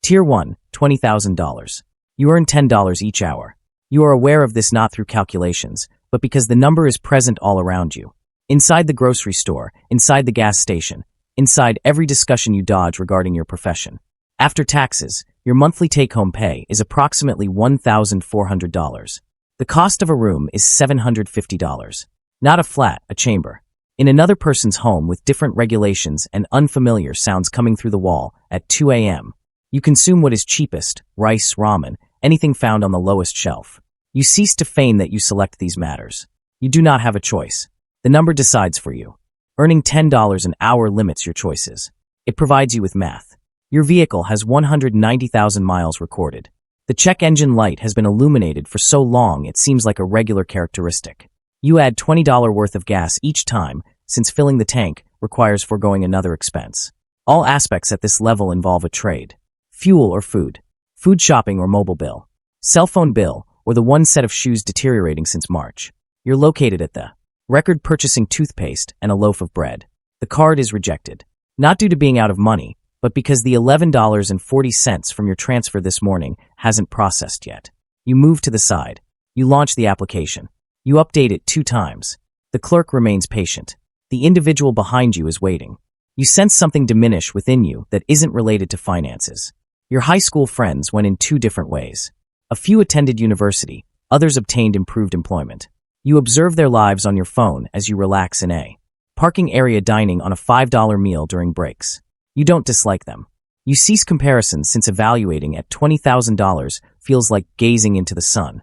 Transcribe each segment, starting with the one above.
Tier 1, $20,000. You earn $10 each hour. You are aware of this not through calculations, but because the number is present all around you. Inside the grocery store, inside the gas station, inside every discussion you dodge regarding your profession. After taxes, your monthly take-home pay is approximately $1,400. The cost of a room is $750. Not a flat, a chamber. In another person's home with different regulations and unfamiliar sounds coming through the wall at 2 a.m. You consume what is cheapest, rice, ramen, anything found on the lowest shelf. You cease to feign that you select these matters. You do not have a choice. The number decides for you. Earning $10 an hour limits your choices. It provides you with math. Your vehicle has 190,000 miles recorded. The check engine light has been illuminated for so long it seems like a regular characteristic. You add $20 worth of gas each time, since filling the tank requires foregoing another expense. All aspects at this level involve a trade. Fuel or food. Food shopping or mobile bill. Cell phone bill, or the one set of shoes deteriorating since March. You're located at the record purchasing toothpaste and a loaf of bread. The card is rejected. Not due to being out of money, but because the $11.40 from your transfer this morning hasn't processed yet. You move to the side. You launch the application. You update it 2 times. The clerk remains patient. The individual behind you is waiting. You sense something diminish within you that isn't related to finances. Your high school friends went in 2 different ways. A few attended university, others obtained improved employment. You observe their lives on your phone as you relax in a parking area dining on a $5 meal during breaks. You don't dislike them. You cease comparisons since evaluating at $20,000 feels like gazing into the sun.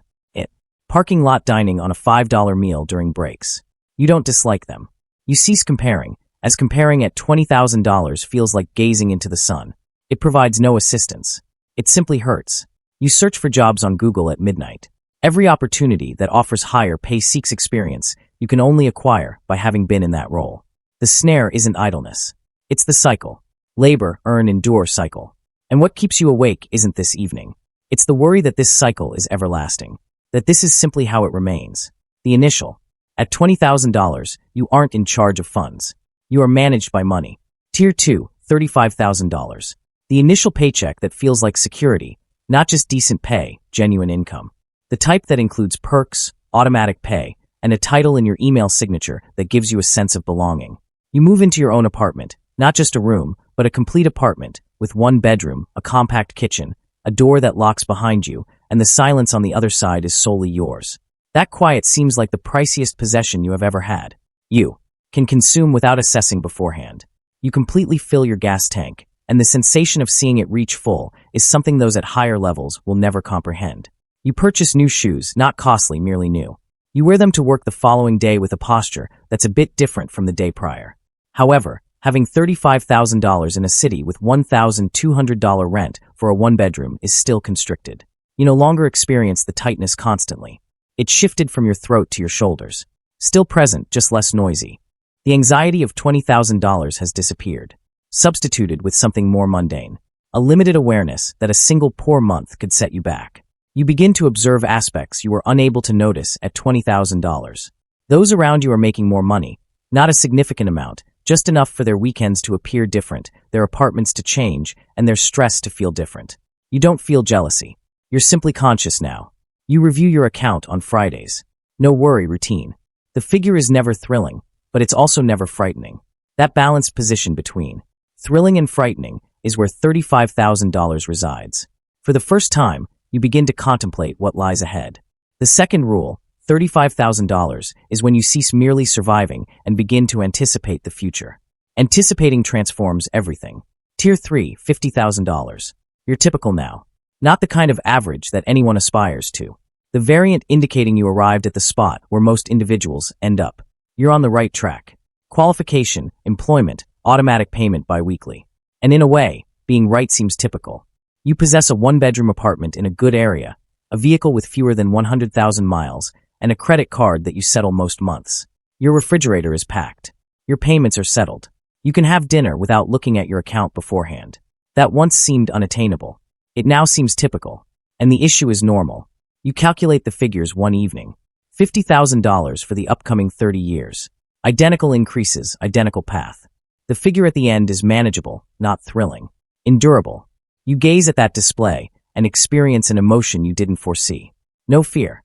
Parking lot dining on a $5 meal during breaks. You don't dislike them. You cease comparing, as comparing at $20,000 feels like gazing into the sun. It provides no assistance. It simply hurts. You search for jobs on Google at midnight. Every opportunity that offers higher pay seeks experience you can only acquire by having been in that role. The snare isn't idleness. It's the cycle. Labor, earn, endure cycle. And what keeps you awake isn't this evening. It's the worry that this cycle is everlasting. That this is simply how it remains. The initial. At $20,000, you aren't in charge of funds. You are managed by money. Tier 2, $35,000. The initial paycheck that feels like security, not just decent pay, genuine income. The type that includes perks, automatic pay, and a title in your email signature that gives you a sense of belonging. You move into your own apartment, not just a room, but a complete apartment, with 1 bedroom, a compact kitchen, a door that locks behind you, and the silence on the other side is solely yours. That quiet seems like the priciest possession you have ever had. You can consume without assessing beforehand. You completely fill your gas tank, and the sensation of seeing it reach full is something those at higher levels will never comprehend. You purchase new shoes, not costly, merely new. You wear them to work the following day with a posture that's a bit different from the day prior. However, having $35,000 in a city with $1,200 rent for a 1-bedroom is still constricted. You no longer experience the tightness constantly. It shifted from your throat to your shoulders. Still present, just less noisy. The anxiety of $20,000 has disappeared, substituted with something more mundane. A limited awareness that a single poor month could set you back. You begin to observe aspects you were unable to notice at $20,000. Those around you are making more money, not a significant amount, just enough for their weekends to appear different, their apartments to change, and their stress to feel different. You don't feel jealousy. You're simply conscious now. You review your account on Fridays. No worry routine. The figure is never thrilling, but it's also never frightening. That balanced position between thrilling and frightening is where $35,000 resides. For the first time, you begin to contemplate what lies ahead. The second rule, $35,000, is when you cease merely surviving and begin to anticipate the future. Anticipating transforms everything. Tier 3, $50,000. You're typical now. Not the kind of average that anyone aspires to. The variant indicating you arrived at the spot where most individuals end up. You're on the right track. Qualification, employment, automatic payment bi-weekly. And in a way, being right seems typical. You possess a 1-bedroom apartment in a good area, a vehicle with fewer than 100,000 miles, and a credit card that you settle most months. Your refrigerator is packed. Your payments are settled. You can have dinner without looking at your account beforehand. That once seemed unattainable. It now seems typical. And the issue is normal. You calculate the figures one evening. $50,000 for the upcoming 30 years. Identical increases, identical path. The figure at the end is manageable, not thrilling. Endurable. You gaze at that display and experience an emotion you didn't foresee. No fear.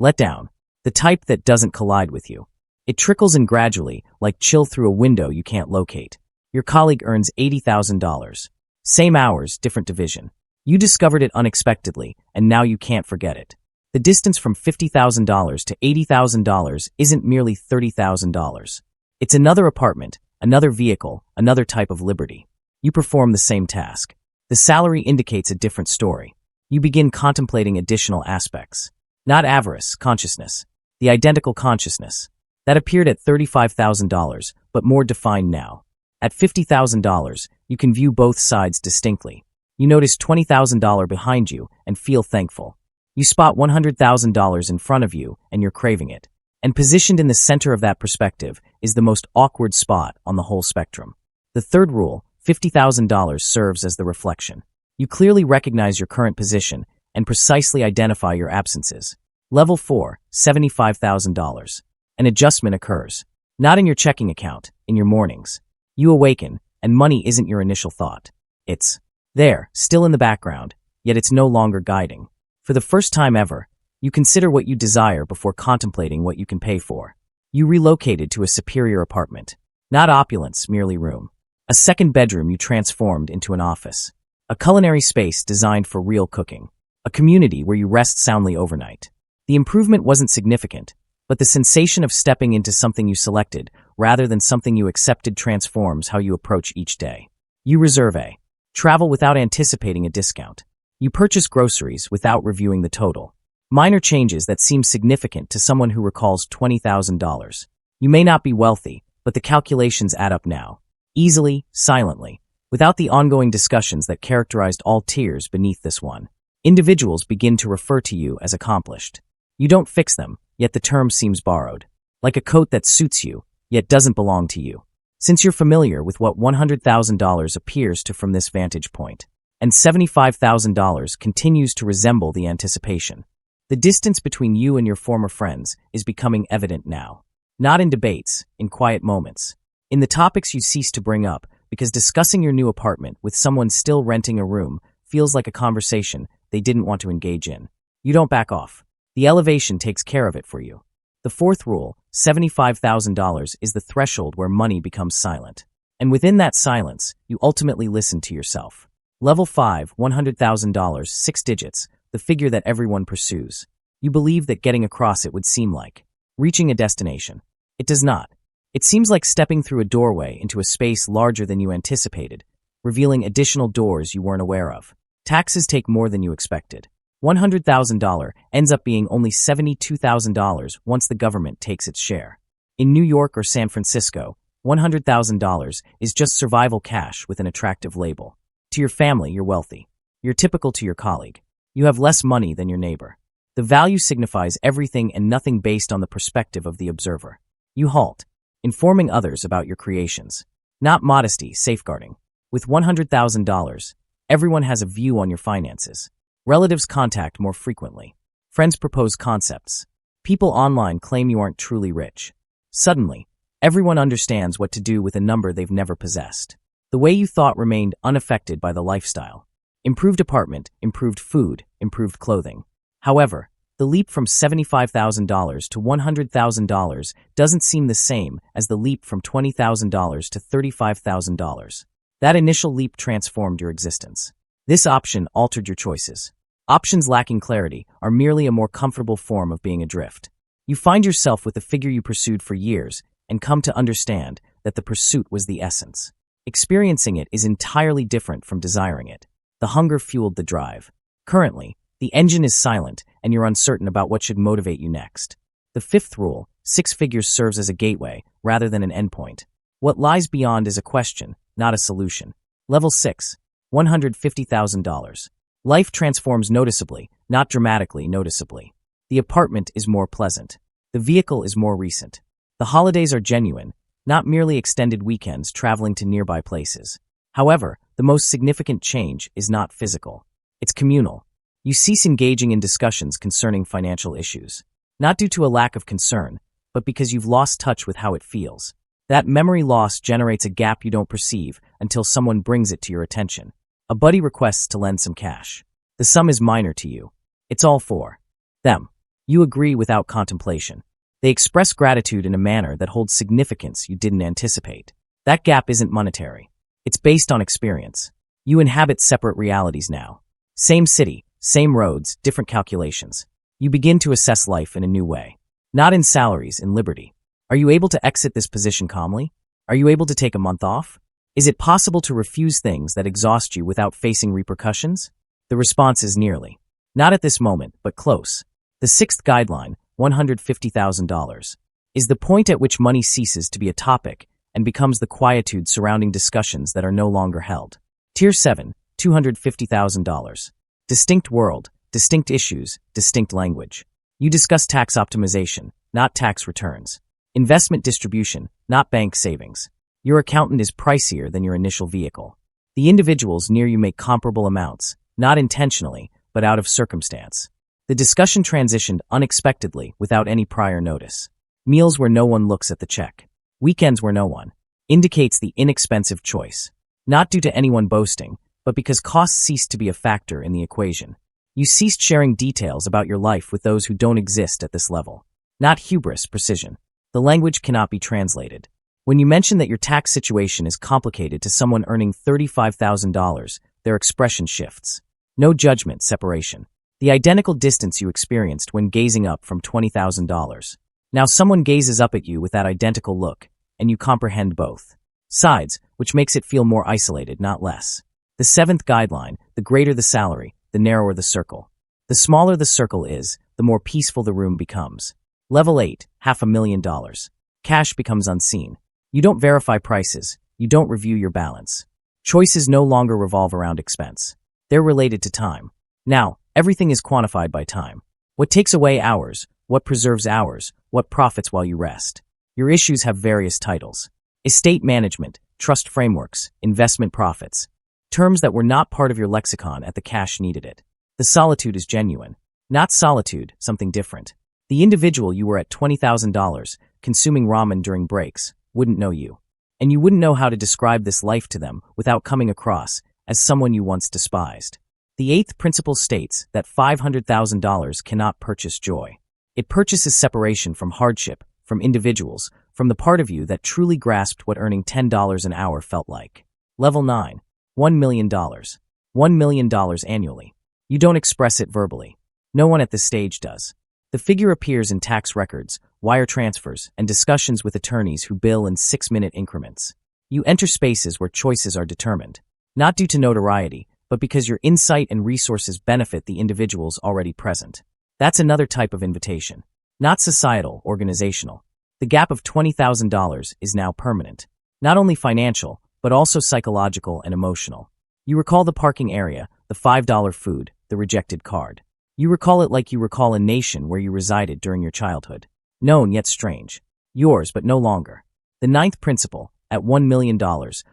Letdown. The type that doesn't collide with you. It trickles in gradually, like chill through a window you can't locate. Your colleague earns $80,000. Same hours, different division. You discovered it unexpectedly, and now you can't forget it. The distance from $50,000 to $80,000 isn't merely $30,000. It's another apartment, another vehicle, another type of liberty. You perform the same task. The salary indicates a different story. You begin contemplating additional aspects. Not avarice, consciousness. The identical consciousness. That appeared at $35,000, but more defined now. At $50,000, you can view both sides distinctly. You notice $20,000 behind you and feel thankful. You spot $100,000 in front of you and you're craving it. And positioned in the center of that perspective is the most awkward spot on the whole spectrum. The third rule, $50,000 serves as the reflection. You clearly recognize your current position and precisely identify your absences. Level 4, $75,000. An adjustment occurs. Not in your checking account, in your mornings. You awaken, and money isn't your initial thought. It's there, still in the background, yet it's no longer guiding. For the first time ever, you consider what you desire before contemplating what you can pay for. You relocated to a superior apartment. Not opulence, merely room. A second bedroom you transformed into an office. A culinary space designed for real cooking. A community where you rest soundly overnight. The improvement wasn't significant, but the sensation of stepping into something you selected rather than something you accepted transforms how you approach each day. You reserve a travel without anticipating a discount. You purchase groceries without reviewing the total. Minor changes that seem significant to someone who recalls $20,000. You may not be wealthy, but the calculations add up now. Easily, silently, without the ongoing discussions that characterized all tiers beneath this one. Individuals begin to refer to you as accomplished. You don't fix them, yet the term seems borrowed. Like a coat that suits you, yet doesn't belong to you. Since you're familiar with what $100,000 appears to from this vantage point, and $75,000 continues to resemble the anticipation. The distance between you and your former friends is becoming evident now. Not in debates, in quiet moments. In the topics you cease to bring up, because discussing your new apartment with someone still renting a room feels like a conversation they didn't want to engage in. You don't back off. The elevation takes care of it for you. The fourth rule, $75,000, is the threshold where money becomes silent. And within that silence, you ultimately listen to yourself. Level 5, $100,000, 6 digits, the figure that everyone pursues. You believe that getting across it would seem like reaching a destination. It does not. It seems like stepping through a doorway into a space larger than you anticipated, revealing additional doors you weren't aware of. Taxes take more than you expected. $100,000 ends up being only $72,000 once the government takes its share. In New York or San Francisco, $100,000 is just survival cash with an attractive label. To your family, you're wealthy. You're typical to your colleague. You have less money than your neighbor. The value signifies everything and nothing based on the perspective of the observer. You halt, informing others about your creations. Not modesty, safeguarding. With $100,000, everyone has a view on your finances. Relatives contact more frequently. Friends propose concepts. People online claim you aren't truly rich. Suddenly, everyone understands what to do with a number they've never possessed. The way you thought remained unaffected by the lifestyle. Improved apartment, improved food, improved clothing. However, the leap from $75,000 to $100,000 doesn't seem the same as the leap from $20,000 to $35,000. That initial leap transformed your existence. This option altered your choices. Options lacking clarity are merely a more comfortable form of being adrift. You find yourself with the figure you pursued for years and come to understand that the pursuit was the essence. Experiencing it is entirely different from desiring it. The hunger fueled the drive. Currently, the engine is silent and you're uncertain about what should motivate you next. The fifth rule, 6 figures, serves as a gateway rather than an endpoint. What lies beyond is a question, not a solution. Level 6, $150,000. Life transforms noticeably, not dramatically, noticeably. The apartment is more pleasant. The vehicle is more recent. The holidays are genuine, not merely extended weekends traveling to nearby places. However, the most significant change is not physical. It's communal. You cease engaging in discussions concerning financial issues. Not due to a lack of concern, but because you've lost touch with how it feels. That memory loss generates a gap you don't perceive until someone brings it to your attention. A buddy requests to lend some cash. The sum is minor to you. It's all for them. You agree without contemplation. They express gratitude in a manner that holds significance you didn't anticipate. That gap isn't monetary. It's based on experience. You inhabit separate realities now. Same city, same roads, different calculations. You begin to assess life in a new way. Not in salaries, in liberty. Are you able to exit this position calmly? Are you able to take a month off? Is it possible to refuse things that exhaust you without facing repercussions? The response is nearly. Not at this moment, but close. The sixth guideline, $150,000, is the point at which money ceases to be a topic and becomes the quietude surrounding discussions that are no longer held. Tier 7, $250,000. Distinct world, distinct issues, distinct language. You discuss tax optimization, not tax returns. Investment distribution, not bank savings. Your accountant is pricier than your initial vehicle. The individuals near you make comparable amounts, not intentionally, but out of circumstance. The discussion transitioned unexpectedly without any prior notice. Meals where no one looks at the check. Weekends where no one. Indicates the inexpensive choice. Not due to anyone boasting, but because costs ceased to be a factor in the equation. You ceased sharing details about your life with those who don't exist at this level. Not hubris, precision. The language cannot be translated. When you mention that your tax situation is complicated to someone earning $35,000, their expression shifts. No judgment, separation. The identical distance you experienced when gazing up from $20,000. Now someone gazes up at you with that identical look, and you comprehend both sides, which makes it feel more isolated, not less. The seventh guideline, the greater the salary, the narrower the circle. The smaller the circle is, the more peaceful the room becomes. Level 8, $500,000. Cash becomes unseen. You don't verify prices. You don't review your balance. Choices no longer revolve around expense. They're related to time. Now, everything is quantified by time. What takes away hours, what preserves hours, what profits while you rest. Your issues have various titles. Estate management, trust frameworks, investment profits. Terms that were not part of your lexicon at the cash needed it. The solitude is genuine. Not solitude, something different. The individual you were at $20,000, consuming ramen during breaks, wouldn't know you. And you wouldn't know how to describe this life to them without coming across as someone you once despised. The eighth principle states that $500,000 cannot purchase joy. It purchases separation from hardship, from individuals, from the part of you that truly grasped what earning $10 an hour felt like. Level 9, $1 million. $1 million annually. You don't express it verbally. No one at this stage does. The figure appears in tax records, wire transfers, and discussions with attorneys who bill in 6-minute increments. You enter spaces where choices are determined, not due to notoriety, but because your insight and resources benefit the individuals already present. That's another type of invitation. Not societal, organizational. The gap of $20,000 is now permanent. Not only financial, but also psychological and emotional. You recall the parking area, the $5 food, the rejected card. You recall it like you recall a nation where you resided during your childhood. Known yet strange. Yours but no longer. The ninth principle, at $1 million,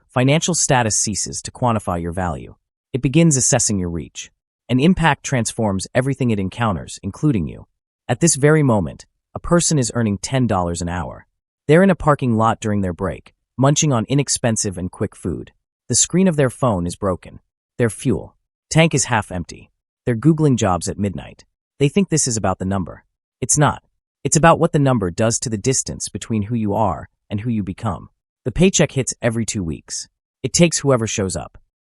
financial status ceases to quantify your value. It begins assessing your reach. An impact transforms everything it encounters, including you. At this very moment, a person is earning $10 an hour. They're in a parking lot during their break, munching on inexpensive and quick food. The screen of their phone is broken. Their fuel tank is half empty. They're Googling jobs at midnight. They think this is about the number. It's not. It's about what the number does to the distance between who you are and who you become. The paycheck hits every 2 weeks. It takes whoever shows up.